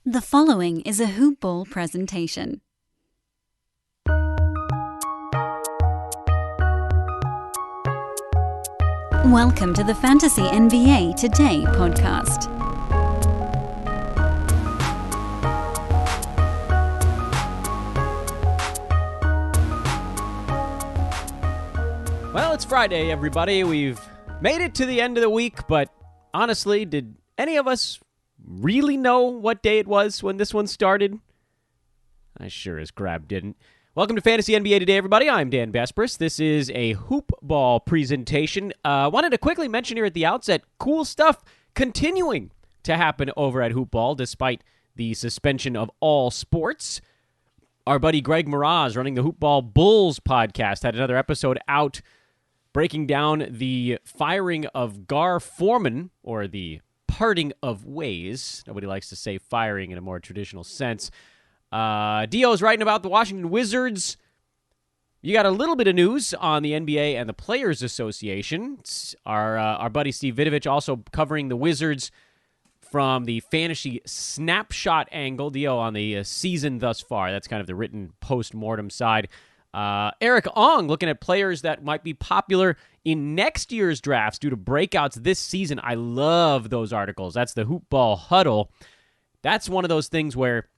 The following is a Hoop Ball presentation. Welcome to the Fantasy NBA Today podcast. Well, it's Friday, everybody. We've made it to the end of the week, but honestly, did any of us really know what day it was when this one started? I sure as crap didn't. Welcome to Fantasy NBA Today, everybody. I'm Dan Besbris. This is a Hoop Ball presentation. Wanted to quickly mention here at the outset, cool stuff continuing to happen over at Hoop Ball despite the suspension of all sports. Our buddy Greg Moraz, running the Hoop Ball Bulls podcast, had another episode out breaking down the firing of Gar Forman, or the parting of ways. Nobody likes to say firing in a more traditional sense. Dio's writing about the Washington Wizards. You got a little bit of news on the NBA and the Players Association. Our buddy Steve Vidovich also covering the Wizards from the fantasy snapshot angle. Dio on the season thus far. That's kind of the written post-mortem side. Eric Ong looking at players that might be popular in next year's drafts due to breakouts this season. I love those articles. That's the Hoop Ball Huddle. That's one of those things where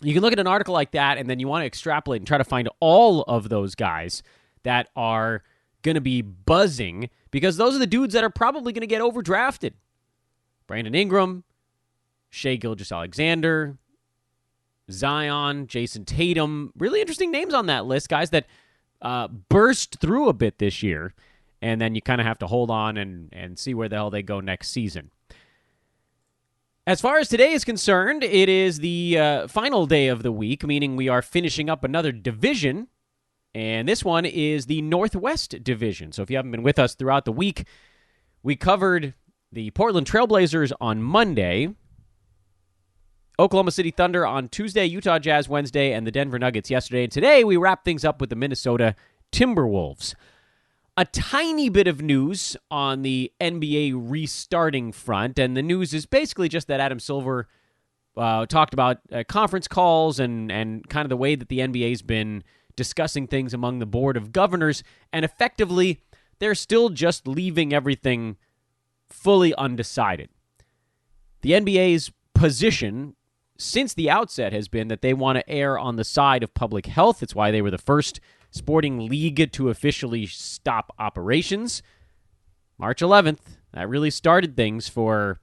you can look at an article like that and then you want to extrapolate and try to find all of those guys that are going to be buzzing, because those are the dudes that are probably going to get overdrafted. Brandon Ingram, Shai Gilgeous-Alexander, Zion, Jason Tatum. Really interesting names on that list, guys that burst through a bit this year, and then you kind of have to hold on and see where the hell they go next season. As far as today is concerned, it is the final day of the week, meaning we are finishing up another division, and this one is the Northwest Division. So if you haven't been with us throughout the week, we covered the Portland Trailblazers on Monday, Oklahoma City Thunder on Tuesday, Utah Jazz Wednesday, and the Denver Nuggets yesterday. And today we wrap things up with the Minnesota Timberwolves. A tiny bit of news on the NBA restarting front, and the news is basically just that Adam Silver talked about conference calls and kind of the way that the NBA's been discussing things among the Board of Governors, and effectively they're still just leaving everything fully undecided. The NBA's position since the outset has been that they want to err on the side of public health. It's why they were the first sporting league to officially stop operations. March 11th, that really started things for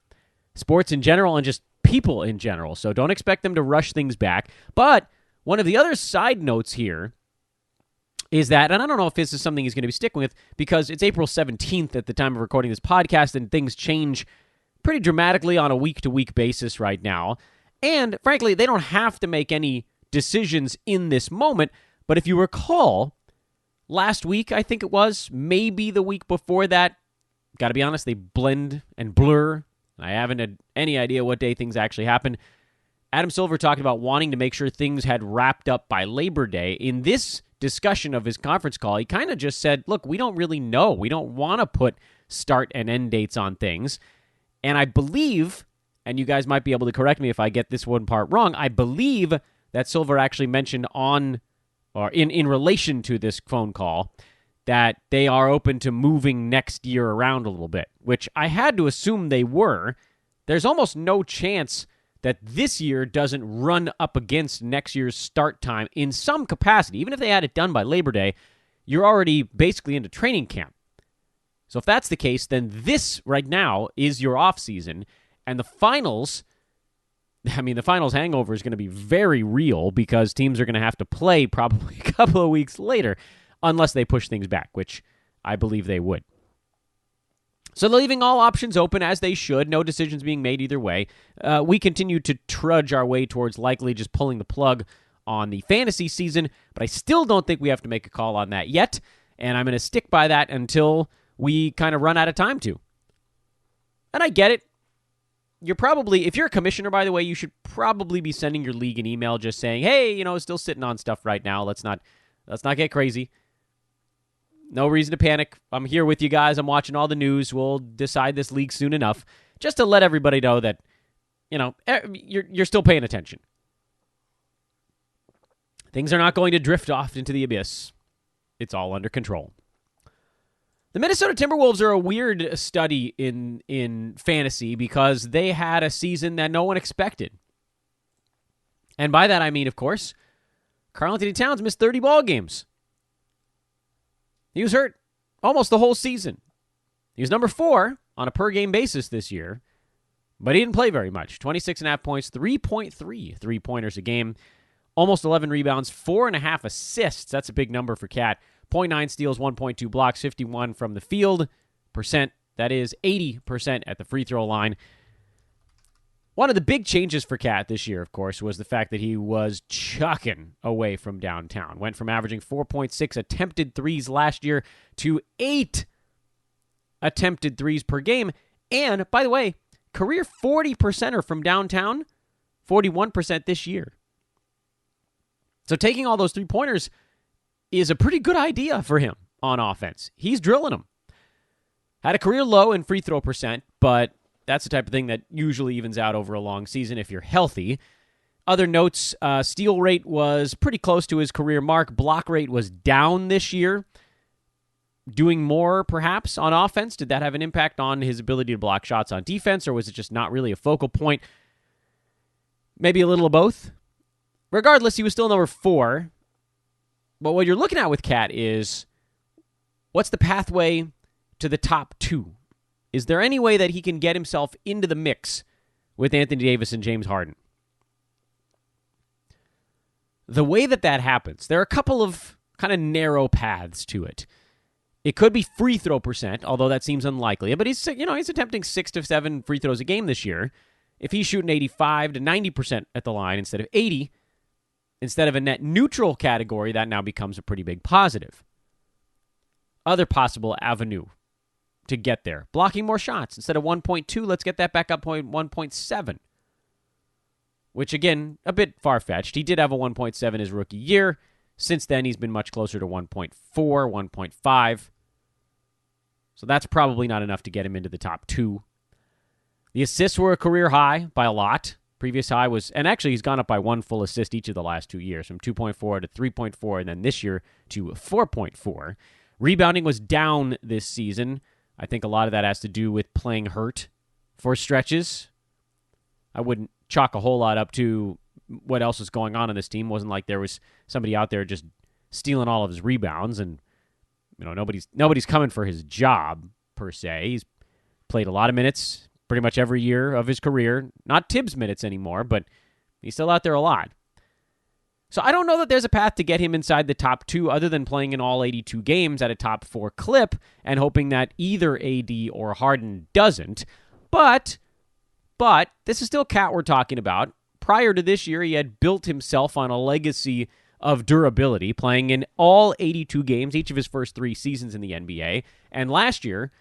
sports in general and just people in general. So don't expect them to rush things back. But one of the other side notes here is that, and I don't know if this is something he's going to be sticking with, because it's April 17th at the time of recording this podcast, and things change pretty dramatically on a week-to-week basis right now. And, frankly, they don't have to make any decisions in this moment. But if you recall, last week, I think it was, maybe the week before that, got to be honest, they blend and blur. I haven't had any idea what day things actually happened. Adam Silver talked about wanting to make sure things had wrapped up by Labor Day. In this discussion of his conference call, he kind of just said, look, we don't really know. We don't want to put start and end dates on things. And I believe, and you guys might be able to correct me if I get this one part wrong, I believe that Silver actually mentioned on, or in relation to this phone call, that they are open to moving next year around a little bit, which I had to assume they were. There's almost no chance that this year doesn't run up against next year's start time in some capacity. Even if they had it done by Labor Day, you're already basically into training camp. So if that's the case, then this right now is your off season. And the finals, the finals hangover is going to be very real, because teams are going to have to play probably a couple of weeks later unless they push things back, which I believe they would. So they're leaving all options open, as they should. No decisions being made either way. We continue to trudge our way towards likely just pulling the plug on the fantasy season, but I still don't think we have to make a call on that yet, and I'm going to stick by that until we kind of run out of time to. And I get it. You're probably, if you're a commissioner, by the way, you should probably be sending your league an email just saying, hey, still sitting on stuff right now. Let's not get crazy. No reason to panic. I'm here with you guys. I'm watching all the news. We'll decide this league soon enough. Just to let everybody know that you're still paying attention. Things are not going to drift off into the abyss. It's all under control. The Minnesota Timberwolves are a weird study in fantasy because they had a season that no one expected. And by that I mean, of course, KarlAnthony Towns missed 30 ball games. He was hurt almost the whole season. He was number 4 on a per-game basis this year, but he didn't play very much. 26.5 points, 3.3 three-pointers a game, almost 11 rebounds, 4.5 assists. That's a big number for Cat. 0.9 steals, 1.2 blocks, 51 from the field percent. That is 80% at the free throw line. One of the big changes for Cat this year, of course, was the fact that he was chucking away from downtown. Went from averaging 4.6 attempted threes last year to 8 attempted threes per game. And, by the way, career 40%er from downtown, 41% this year. So taking all those three-pointers is a pretty good idea for him on offense. He's drilling them. Had a career low in free throw percent, but that's the type of thing that usually evens out over a long season if you're healthy. Other notes, steal rate was pretty close to his career mark. Block rate was down this year. Doing more, perhaps, on offense? Did that have an impact on his ability to block shots on defense, or was it just not really a focal point? Maybe a little of both. Regardless, he was still number 4. But what you're looking at with Cat is, what's the pathway to the top 2? Is there any way that he can get himself into the mix with Anthony Davis and James Harden? The way that happens, there are a couple of kind of narrow paths to it. It could be free throw percent, although that seems unlikely. But he's attempting 6 to 7 free throws a game this year. If he's shooting 85 to 90% at the line instead of 80, instead of a net neutral category, that now becomes a pretty big positive. Other possible avenue to get there. Blocking more shots. Instead of 1.2, let's get that back up to 1.7. Which, again, a bit far-fetched. He did have a 1.7 his rookie year. Since then, he's been much closer to 1.4, 1.5. So that's probably not enough to get him into the top 2. The assists were a career high by a lot. Previous high was, and actually he's gone up by 1 full assist each of the last 2 years, from 2.4 to 3.4, and then this year to 4.4. Rebounding was down this season. I think a lot of that has to do with playing hurt for stretches. I wouldn't chalk a whole lot up to what else was going on this team. It wasn't like there was somebody out there just stealing all of his rebounds, and nobody's coming for his job, per se. He's played a lot of minutes pretty much every year of his career. Not Tibbs minutes anymore, but he's still out there a lot. So I don't know that there's a path to get him inside the top 2 other than playing in all 82 games at a top 4 clip and hoping that either AD or Harden doesn't. But this is still Cat we're talking about. Prior to this year, he had built himself on a legacy of durability, playing in all 82 games, each of his first 3 seasons in the NBA. And last year,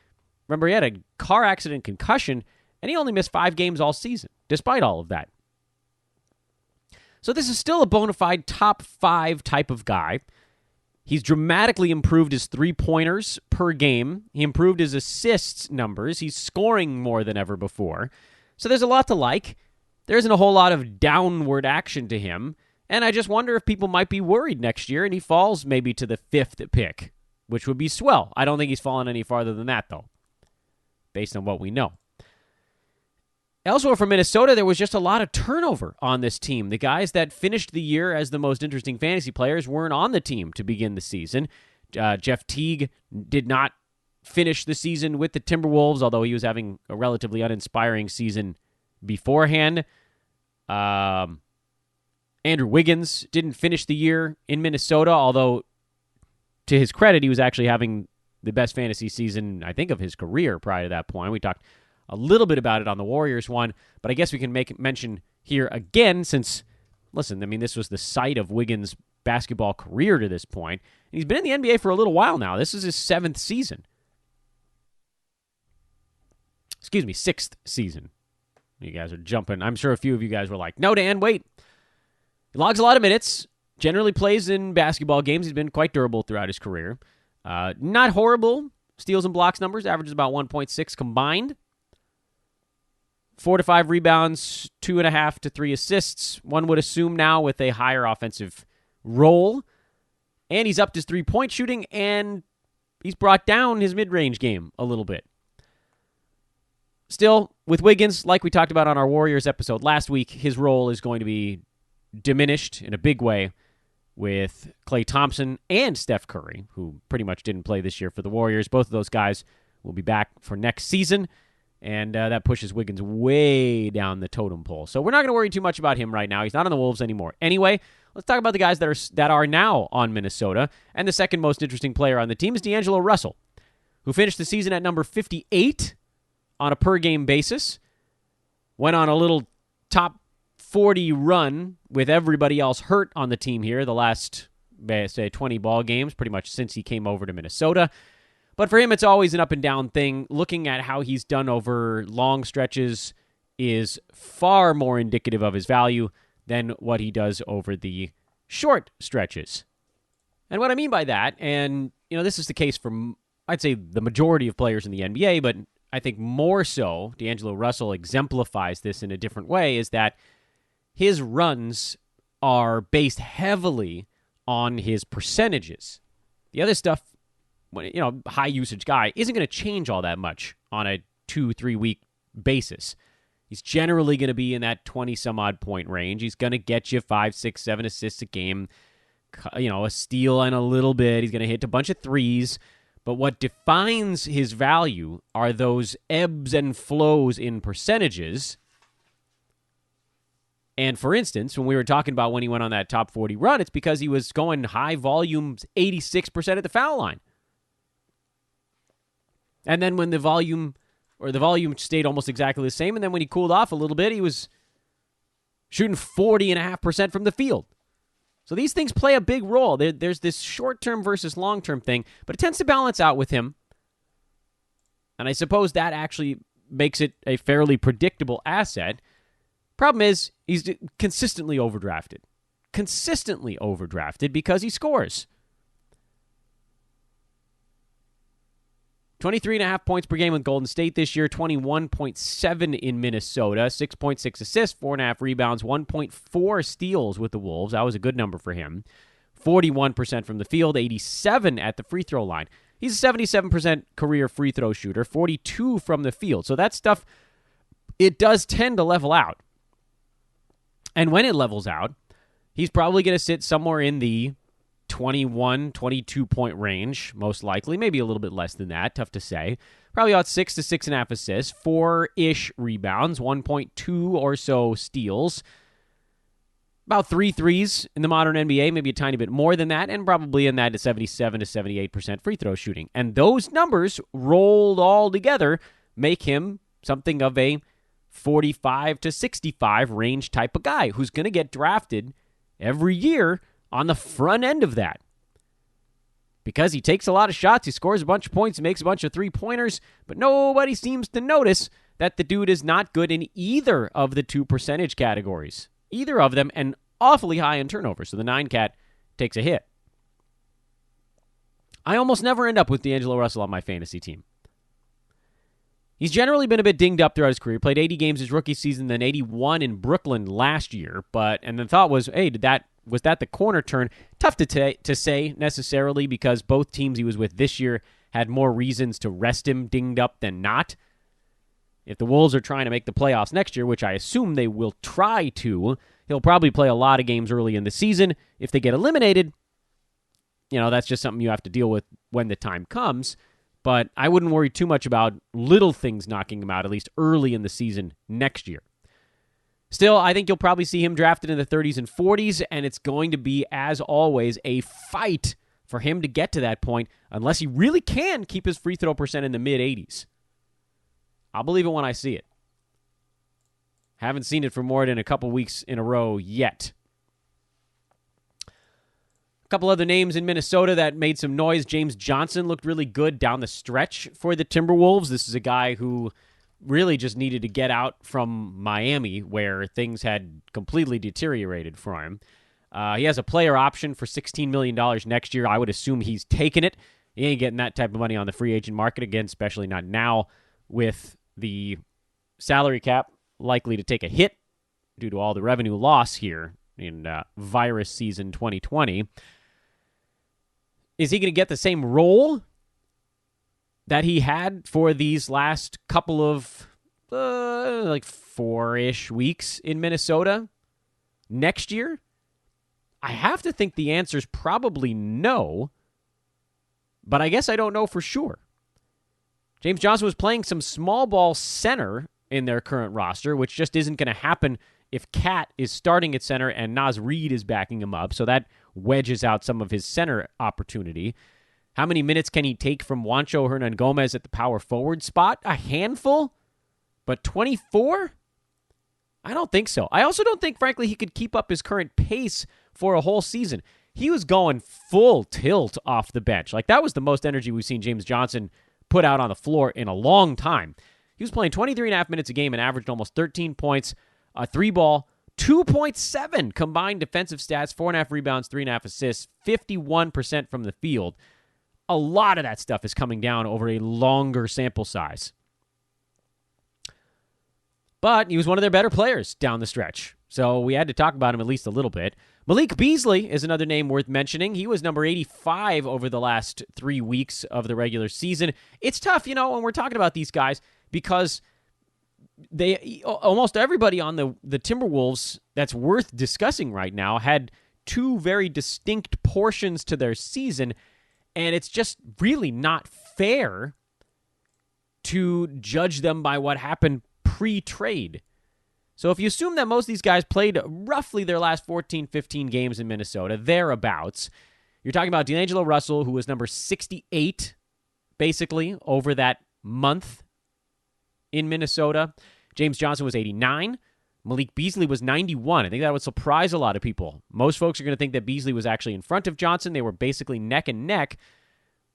remember, he had a car accident concussion, and he only missed 5 games all season, despite all of that. So this is still a bona fide top 5 type of guy. He's dramatically improved his three-pointers per game. He improved his assists numbers. He's scoring more than ever before. So there's a lot to like. There isn't a whole lot of downward action to him, and I just wonder if people might be worried next year and he falls maybe to the 5th pick, which would be swell. I don't think he's fallen any farther than that, though, based on what we know. Elsewhere from Minnesota, there was just a lot of turnover on this team. The guys that finished the year as the most interesting fantasy players weren't on the team to begin the season. Jeff Teague did not finish the season with the Timberwolves, although he was having a relatively uninspiring season beforehand. Andrew Wiggins didn't finish the year in Minnesota, although to his credit, he was actually having the best fantasy season, I think, of his career prior to that point. We talked a little bit about it on the Warriors one, but I guess we can make mention here again since, listen, I mean, this was the site of Wiggins' basketball career to this point. And he's been in the NBA for a little while now. This is his 7th season. Excuse me, 6th season. You guys are jumping. I'm sure a few of you guys were like, no, Dan, wait. He logs a lot of minutes, generally plays in basketball games. He's been quite durable throughout his career. Not horrible. Steals and blocks numbers, averages about 1.6 combined. 4 to 5 rebounds, 2.5 to 3 assists. One would assume now with a higher offensive role. And he's upped his three-point shooting, and he's brought down his mid-range game a little bit. Still, with Wiggins, like we talked about on our Warriors episode last week, his role is going to be diminished in a big way with Klay Thompson and Steph Curry, who pretty much didn't play this year for the Warriors. Both of those guys will be back for next season, and that pushes Wiggins way down the totem pole. So we're not going to worry too much about him right now. He's not on the Wolves anymore. Anyway, let's talk about the guys that are now on Minnesota, and the second most interesting player on the team is DAngelo Russell, who finished the season at number 58 on a per-game basis, went on a little top 40 run with everybody else hurt on the team here the last, say, 20 ball games, pretty much since he came over to Minnesota. But for him, it's always an up-and-down thing. Looking at how he's done over long stretches is far more indicative of his value than what he does over the short stretches. And what I mean by that, and this is the case for, I'd say, the majority of players in the NBA, but I think more so, DAngelo Russell exemplifies this in a different way, is that his runs are based heavily on his percentages. The other stuff, high usage guy, isn't going to change all that much on a 2-3 week basis. He's generally going to be in that 20-some-odd point range. He's going to get you 5, 6, 7 assists a game, a steal and a little bit. He's going to hit a bunch of threes. But what defines his value are those ebbs and flows in percentages. And for instance, when we were talking about when he went on that top 40 run, it's because he was going high volumes, 86% at the foul line. And then when the volume stayed almost exactly the same, and then when he cooled off a little bit, he was shooting 40.5% from the field. So these things play a big role. There's this short-term versus long-term thing, but it tends to balance out with him. And I suppose that actually makes it a fairly predictable asset. Problem is, he's consistently overdrafted. Consistently overdrafted because he scores. 23.5 points per game with Golden State this year, 21.7 in Minnesota, 6.6 assists, 4.5 rebounds, 1.4 steals with the Wolves. That was a good number for him. 41% from the field, 87 at the free throw line. He's a 77% career free throw shooter, 42 from the field. So that stuff, it does tend to level out. And when it levels out, he's probably going to sit somewhere in the 21, 22-point range, most likely. Maybe a little bit less than that. Tough to say. Probably about 6 to 6.5 assists, 4-ish rebounds, 1.2 or so steals, about 3 threes in the modern NBA, maybe a tiny bit more than that, and probably in that 77 to 78% free throw shooting. And those numbers rolled all together make him something of a 45 to 65 range type of guy who's going to get drafted every year on the front end of that. Because he takes a lot of shots, he scores a bunch of points, he makes a bunch of three-pointers, but nobody seems to notice that the dude is not good in either of the 2 percentage categories. Either of them, and awfully high in turnover, so the 9-cat takes a hit. I almost never end up with DAngelo Russell on my fantasy team. He's generally been a bit dinged up throughout his career. Played 80 games his rookie season, then 81 in Brooklyn last year. And the thought was, hey, was that the corner turn? Tough to say necessarily because both teams he was with this year had more reasons to rest him dinged up than not. If the Wolves are trying to make the playoffs next year, which I assume they will try to, he'll probably play a lot of games early in the season. If they get eliminated, that's just something you have to deal with when the time comes. But I wouldn't worry too much about little things knocking him out, at least early in the season next year. Still, I think you'll probably see him drafted in the 30s and 40s, and it's going to be, as always, a fight for him to get to that point, unless he really can keep his free throw percent in the mid-80s. I'll believe it when I see it. Haven't seen it for more than a couple weeks in a row yet. A couple other names in Minnesota that made some noise. James Johnson looked really good down the stretch for the Timberwolves. This is a guy who really just needed to get out from Miami, where things had completely deteriorated for him. He has a player option for $16 million next year. I would assume he's taking it. He ain't getting that type of money on the free agent market again, especially not now with the salary cap likely to take a hit due to all the revenue loss here in virus season 2020. Is he going to get the same role that he had for these last couple of like 4-ish weeks in Minnesota next year? I have to think the answer is probably no, but I guess I don't know for sure. James Johnson was playing some small ball center in their current roster, which just isn't going to happen if Cat is starting at center and Naz Reid is backing him up, so that wedges out some of his center opportunity. How many minutes can he take from Juancho Hernan Gomez at the power forward spot? A handful? But 24? I don't think so. I also don't think, frankly, he could keep up his current pace for a whole season. He was going full tilt off the bench. Like, that was the most energy we've seen James Johnson put out on the floor in a long time. He was playing 23 and a half minutes a game and averaged almost 13 points, a 3-ball, 2.7 combined defensive stats, 4.5 rebounds, 3.5 assists, 51% from the field. A lot of that stuff is coming down over a longer sample size. But he was one of their better players down the stretch, so we had to talk about him at least a little bit. Malik Beasley is another name worth mentioning. He was number 85 over the last 3 weeks of the regular season. It's tough, when we're talking about these guys, because almost everybody on the Timberwolves that's worth discussing right now had two very distinct portions to their season, and it's just really not fair to judge them by what happened pre-trade. So if you assume that most of these guys played roughly their last 14, 15 games in Minnesota, thereabouts, you're talking about DAngelo Russell, who was number 68, basically, over that month in Minnesota. James Johnson was 89. Malik Beasley was 91. I think that would surprise a lot of people. Most folks are going to think that Beasley was actually in front of Johnson. They were basically neck and neck.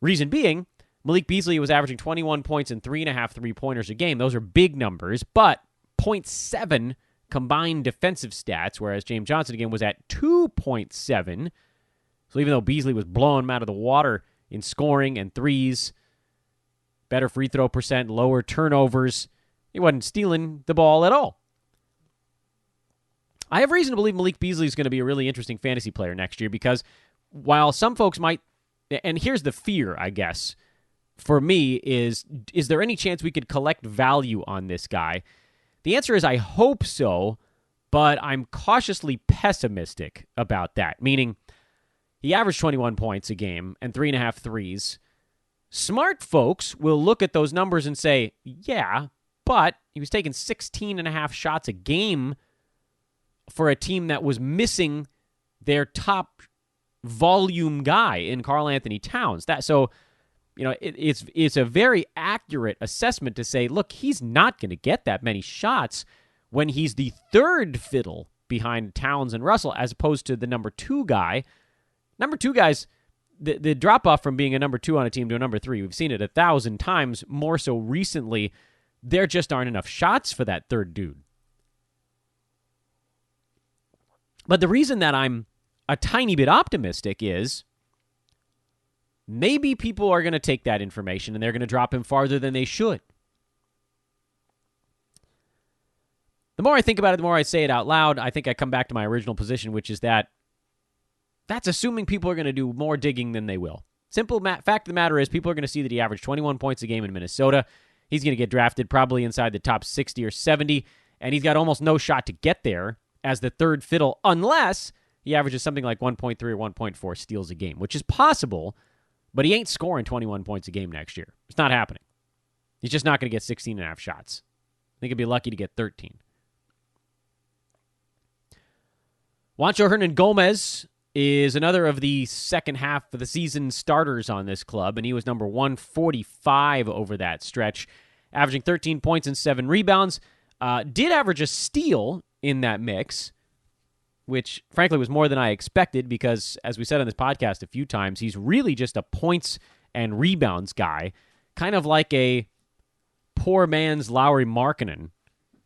Reason being, Malik Beasley was averaging 21 points and 3.5 three-pointers a game. Those are big numbers, but 0.7 combined defensive stats, whereas James Johnson, again, was at 2.7. So even though Beasley was blowing him out of the water in scoring and threes, better free throw percent, lower turnovers, he wasn't stealing the ball at all. I have reason to believe Malik Beasley is going to be a really interesting fantasy player next year, because while some folks might, and here's the fear, I guess, for me is there any chance we could collect value on this guy? The answer is I hope so, but I'm cautiously pessimistic about that, meaning he averaged 21 points a game and 3.5 threes. Smart folks will look at those numbers and say, yeah, but he was taking 16.5 shots a game for a team that was missing their top volume guy in KarlAnthony Towns. It's a very accurate assessment to say, look, he's not going to get that many shots when he's the third fiddle behind Towns and Russell, as opposed to the number 2 guy. Number 2 guys, the drop-off from being a number 2 on a team to a number 3, we've seen it 1,000 times, more so recently. There just aren't enough shots for that third dude. But the reason that I'm a tiny bit optimistic is maybe people are going to take that information and they're going to drop him farther than they should. The more I think about it, the more I say it out loud, I think I come back to my original position, which is that's assuming people are going to do more digging than they will. Simple fact of the matter is people are going to see that he averaged 21 points a game in Minnesota. He's going to get drafted probably inside the top 60 or 70, and he's got almost no shot to get there as the third fiddle unless he averages something like 1.3 or 1.4 steals a game, which is possible, but he ain't scoring 21 points a game next year. It's not happening. He's just not going to get 16.5 shots. I think he'd be lucky to get 13. Juancho Hernan Gomez is another of the second half of the season starters on this club, and he was number 145 over that stretch, averaging 13 points and 7 rebounds. Did average a steal in that mix, which frankly was more than I expected because, as we said on this podcast a few times, he's really just a points and rebounds guy, kind of like a poor man's Lauri Markkanen,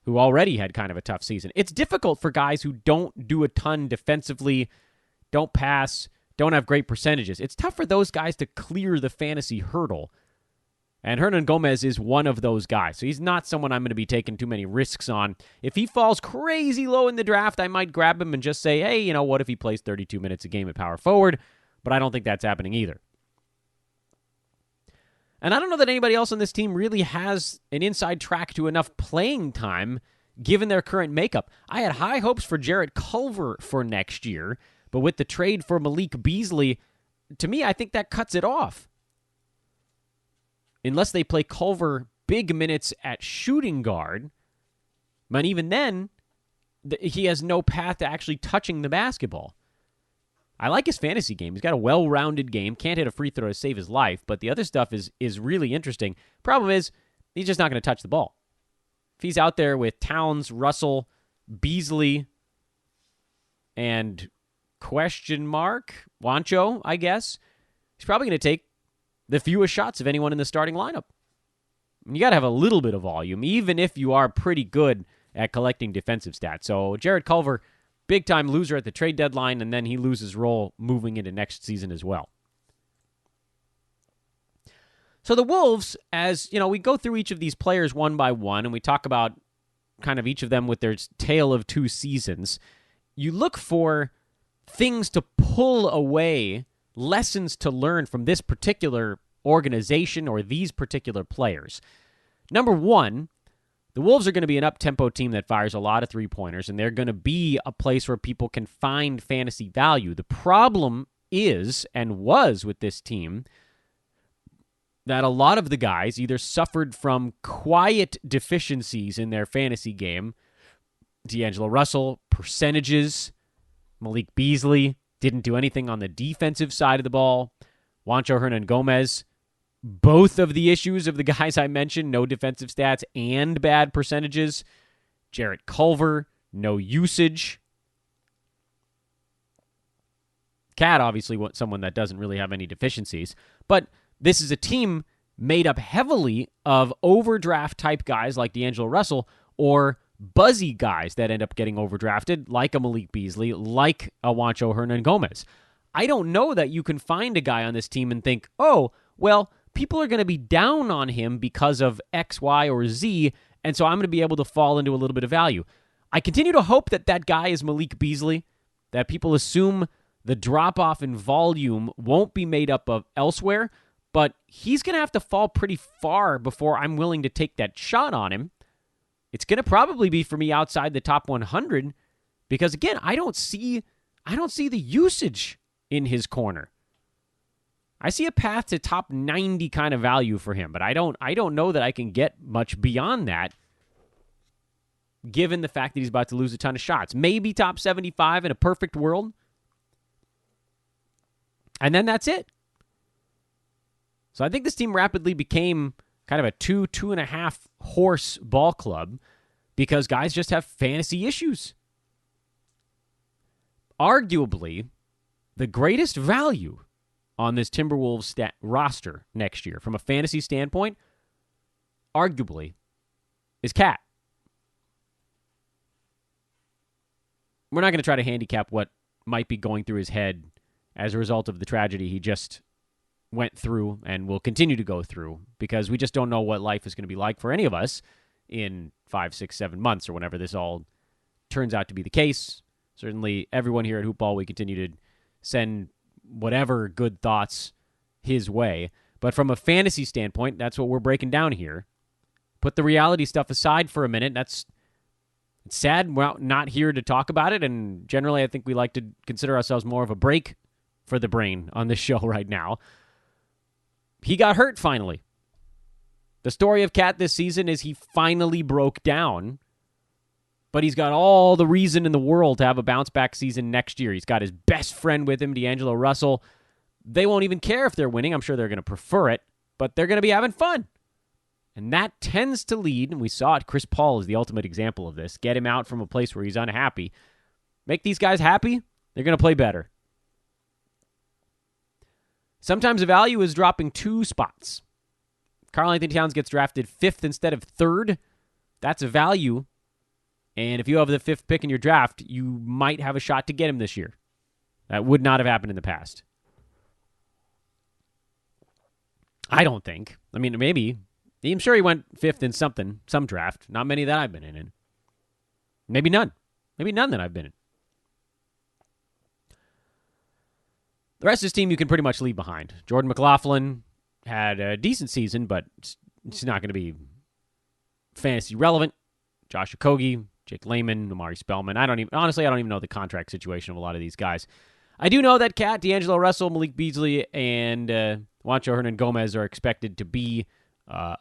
who already had kind of a tough season. It's difficult for guys who don't do a ton defensively, don't pass, don't have great percentages. It's tough for those guys to clear the fantasy hurdle. And Hernan Gomez is one of those guys. So he's not someone I'm going to be taking too many risks on. If he falls crazy low in the draft, I might grab him and just say, hey, what if he plays 32 minutes a game at power forward? But I don't think that's happening either. And I don't know that anybody else on this team really has an inside track to enough playing time given their current makeup. I had high hopes for Jarrett Culver for next year, but with the trade for Malik Beasley, to me, I think that cuts it off. Unless they play Culver big minutes at shooting guard, but even then, he has no path to actually touching the basketball. I like his fantasy game. He's got a well-rounded game. Can't hit a free throw to save his life, but the other stuff is really interesting. Problem is, he's just not going to touch the ball. If he's out there with Towns, Russell, Beasley, and Wancho, I guess, he's probably going to take the fewest shots of anyone in the starting lineup. You got to have a little bit of volume, even if you are pretty good at collecting defensive stats. So Jarrett Culver, big-time loser at the trade deadline, and then he loses role moving into next season as well. So the Wolves, as we go through each of these players one by one, and we talk about kind of each of them with their tale of two seasons, you look for things to pull away, lessons to learn from this particular organization or these particular players. Number one, the Wolves are going to be an up-tempo team that fires a lot of three-pointers, and they're going to be a place where people can find fantasy value. The problem is, and was with this team, that a lot of the guys either suffered from quiet deficiencies in their fantasy game. DAngelo Russell, percentages. Malik Beasley didn't do anything on the defensive side of the ball. Juancho Hernan Gomez, both of the issues of the guys I mentioned, no defensive stats and bad percentages. Jarrett Culver, no usage. Cat, obviously, someone that doesn't really have any deficiencies. But this is a team made up heavily of overdraft-type guys like DAngelo Russell or buzzy guys that end up getting overdrafted, like a Malik Beasley, like a Juancho Hernan Gomez. I don't know that you can find a guy on this team and think, oh, well, people are going to be down on him because of X, Y, or Z, and so I'm going to be able to fall into a little bit of value. I continue to hope that that guy is Malik Beasley, that people assume the drop-off in volume won't be made up of elsewhere, but he's going to have to fall pretty far before I'm willing to take that shot on him. It's going to probably be for me outside the top 100 because, again, I don't see the usage in his corner. I see a path to top 90 kind of value for him, but I don't know that I can get much beyond that given the fact that he's about to lose a ton of shots. Maybe top 75 in a perfect world. And then that's it. So I think this team rapidly became kind of a 2.5 horse ball club because guys just have fantasy issues. Arguably, the greatest value on this Timberwolves roster next year from a fantasy standpoint, arguably, is Cat. We're not going to try to handicap what might be going through his head as a result of the tragedy he just went through and will continue to go through because we just don't know what life is going to be like for any of us in 5, 6, 7 months or whenever this all turns out to be the case. Certainly everyone here at Hoop Ball, we continue to send whatever good thoughts his way. But from a fantasy standpoint, that's what we're breaking down here. Put the reality stuff aside for a minute. It's sad we're not here to talk about it, and generally I think we like to consider ourselves more of a break for the brain on this show right now. He got hurt finally. The story of Cat this season is he finally broke down, but he's got all the reason in the world to have a bounce-back season next year. He's got his best friend with him, DAngelo Russell. They won't even care if they're winning. I'm sure they're going to prefer it, but they're going to be having fun. And that tends to lead, and we saw it, Chris Paul is the ultimate example of this, get him out from a place where he's unhappy. Make these guys happy, they're going to play better. Sometimes the value is dropping 2 spots. KarlAnthony Towns gets drafted 5th instead of 3rd. That's a value. And if you have the 5th pick in your draft, you might have a shot to get him this year. That would not have happened in the past. I don't think. I mean, maybe. I'm sure he went 5th in some draft. Not many that I've been in. Maybe none. Maybe none that I've been in. The rest of his team you can pretty much leave behind. Jordan McLaughlin had a decent season, but it's not going to be fantasy relevant. Josh Okogie, Jake Layman, Amari Spellman. I don't even know the contract situation of a lot of these guys. I do know that Cat, DAngelo Russell, Malik Beasley, and Juancho Hernan Gomez are expected to be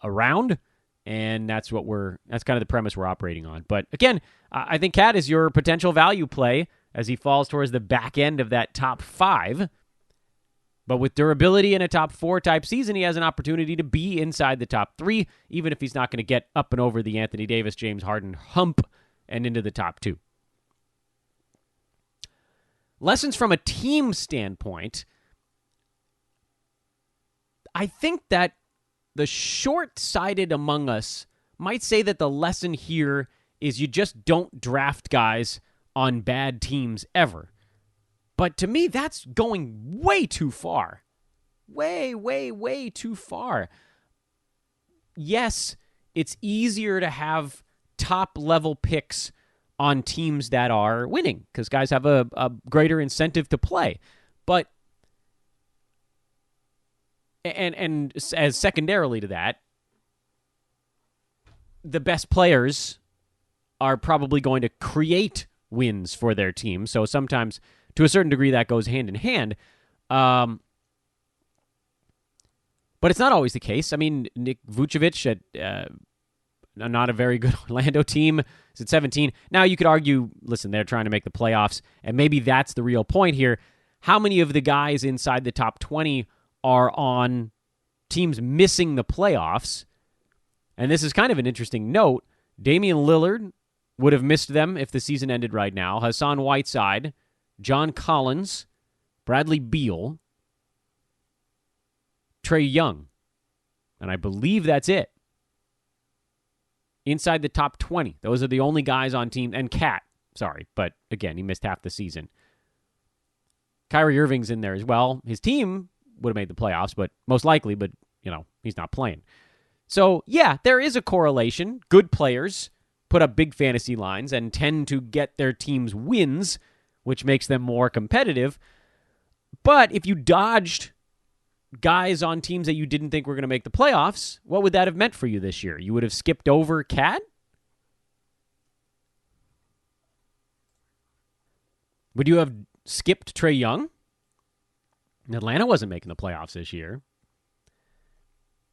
around, and that's kind of the premise we're operating on. But again, I think Cat is your potential value play as he falls towards the back end of that top 5. But with durability in a top 4 type season, he has an opportunity to be inside the top 3, even if he's not going to get up and over the Anthony Davis, James Harden hump and into the top 2. Lessons from a team standpoint, I think that the short-sighted among us might say that the lesson here is you just don't draft guys on bad teams ever. But to me, that's going way too far. Way, way, way too far. Yes, it's easier to have top-level picks on teams that are winning because guys have a greater incentive to play. But, and as secondarily to that, the best players are probably going to create wins for their team. So sometimes, to a certain degree, that goes hand in hand. But it's not always the case. I mean, Nick Vucevic at not a very good Orlando team is at 17. Now, you could argue, listen, they're trying to make the playoffs, and maybe that's the real point here. How many of the guys inside the top 20 are on teams missing the playoffs? And this is kind of an interesting note. Damian Lillard would have missed them if the season ended right now. Hassan Whiteside, John Collins, Bradley Beal, Trae Young. And I believe that's it. Inside the top 20. Those are the only guys on team. And Cat, sorry, but again, he missed half the season. Kyrie Irving's in there as well. His team would have made the playoffs, but most likely, but he's not playing. So, yeah, there is a correlation. Good players put up big fantasy lines and tend to get their teams wins, which makes them more competitive. But if you dodged guys on teams that you didn't think were going to make the playoffs, what would that have meant for you this year? You would have skipped over Cat? Would you have skipped Trae Young? Atlanta wasn't making the playoffs this year.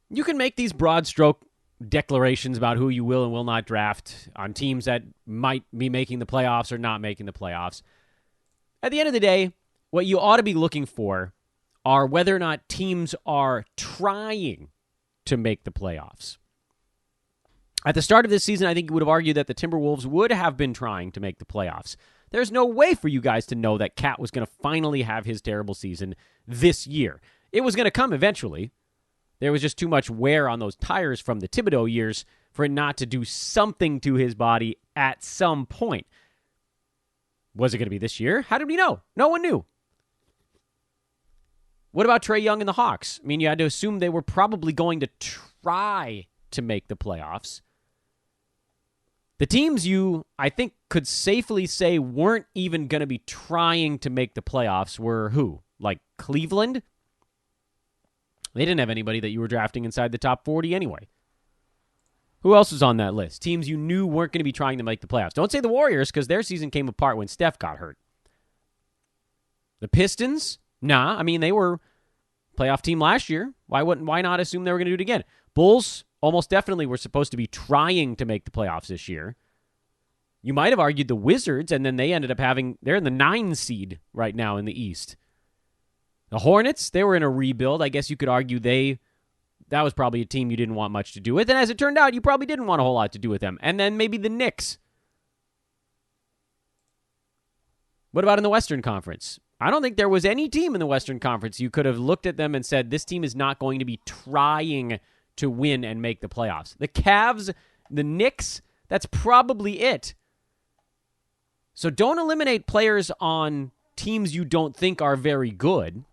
You can make these broad stroke declarations about who you will and will not draft on teams that might be making the playoffs or not making the playoffs. At the end of the day, what you ought to be looking for are whether or not teams are trying to make the playoffs. At the start of this season, I think you would have argued that the Timberwolves would have been trying to make the playoffs. There's no way for you guys to know that Cat was going to finally have his terrible season this year. It was going to come eventually. There was just too much wear on those tires from the Thibodeau years for it not to do something to his body at some point. Was it going to be this year? How did we know? No one knew. What about Trae Young and the Hawks? I mean, you had to assume they were probably going to try to make the playoffs. The teams you, I think, could safely say weren't even going to be trying to make the playoffs were who? Like Cleveland? They didn't have anybody that you were drafting inside the top 40 anyway. Who else was on that list? Teams you knew weren't going to be trying to make the playoffs. Don't say the Warriors, because their season came apart when Steph got hurt. The Pistons? Nah, I mean, they were a playoff team last year. Why not assume they were going to do it again? Bulls almost definitely were supposed to be trying to make the playoffs this year. You might have argued the Wizards, and then they ended up they're in the 9 seed right now in the East. The Hornets, they were in a rebuild. I guess you could argue that was probably a team you didn't want much to do with. And as it turned out, you probably didn't want a whole lot to do with them. And then maybe the Knicks. What about in the Western Conference? I don't think there was any team in the Western Conference you could have looked at them and said, this team is not going to be trying to win and make the playoffs. The Cavs, the Knicks, that's probably it. So don't eliminate players on teams you don't think are very good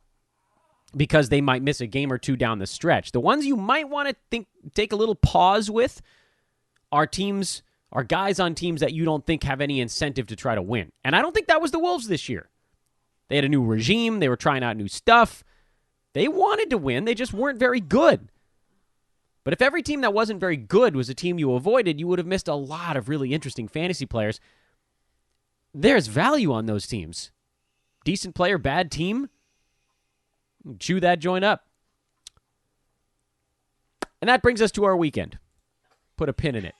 because they might miss a game or two down the stretch. The ones you might want to take a little pause with are guys on teams that you don't think have any incentive to try to win. And I don't think that was the Wolves this year. They had a new regime. They were trying out new stuff. They wanted to win. They just weren't very good. But if every team that wasn't very good was a team you avoided, you would have missed a lot of really interesting fantasy players. There's value on those teams. Decent player, bad team. Chew that joint up. And that brings us to our weekend. Put a pin in it.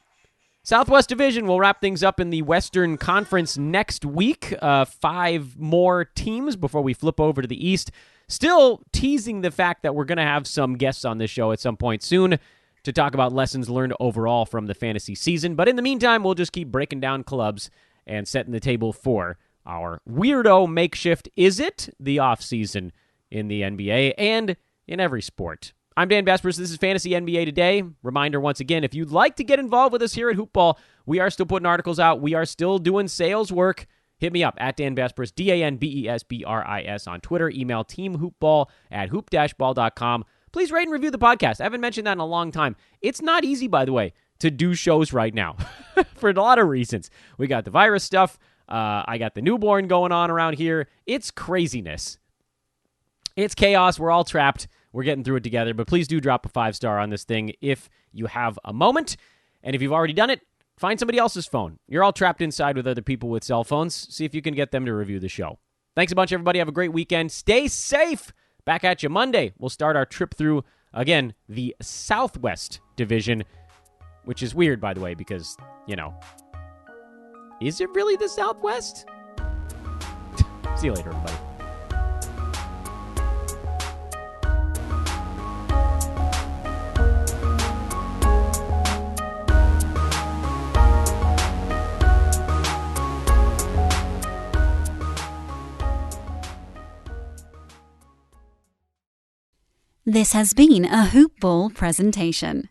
Southwest Division will wrap things up in the Western Conference next week. 5 more teams before we flip over to the East. Still teasing the fact that we're going to have some guests on this show at some point soon to talk about lessons learned overall from the fantasy season. But in the meantime, we'll just keep breaking down clubs and setting the table for our weirdo makeshift Is It? The offseason in the NBA and in every sport. I'm Dan Vespers. This is Fantasy NBA Today. Reminder once again, if you'd like to get involved with us here at Hoopball, we are still putting articles out. We are still doing sales work. Hit me up at Dan Vespers, DANBESBRIS on Twitter. Email teamhoopball@hoop-ball.com. Please rate and review the podcast. I haven't mentioned that in a long time. It's not easy, by the way, to do shows right now for a lot of reasons. We got the virus stuff. I got the newborn going on around here. It's craziness. It's chaos. We're all trapped. We're getting through it together. But please do drop a 5-star on this thing if you have a moment. And if you've already done it, find somebody else's phone. You're all trapped inside with other people with cell phones. See if you can get them to review the show. Thanks a bunch, everybody. Have a great weekend. Stay safe. Back at you Monday. We'll start our trip through, again, the Southwest Division, which is weird, by the way, because, is it really the Southwest? See you later, everybody. This has been a Hoop Ball presentation.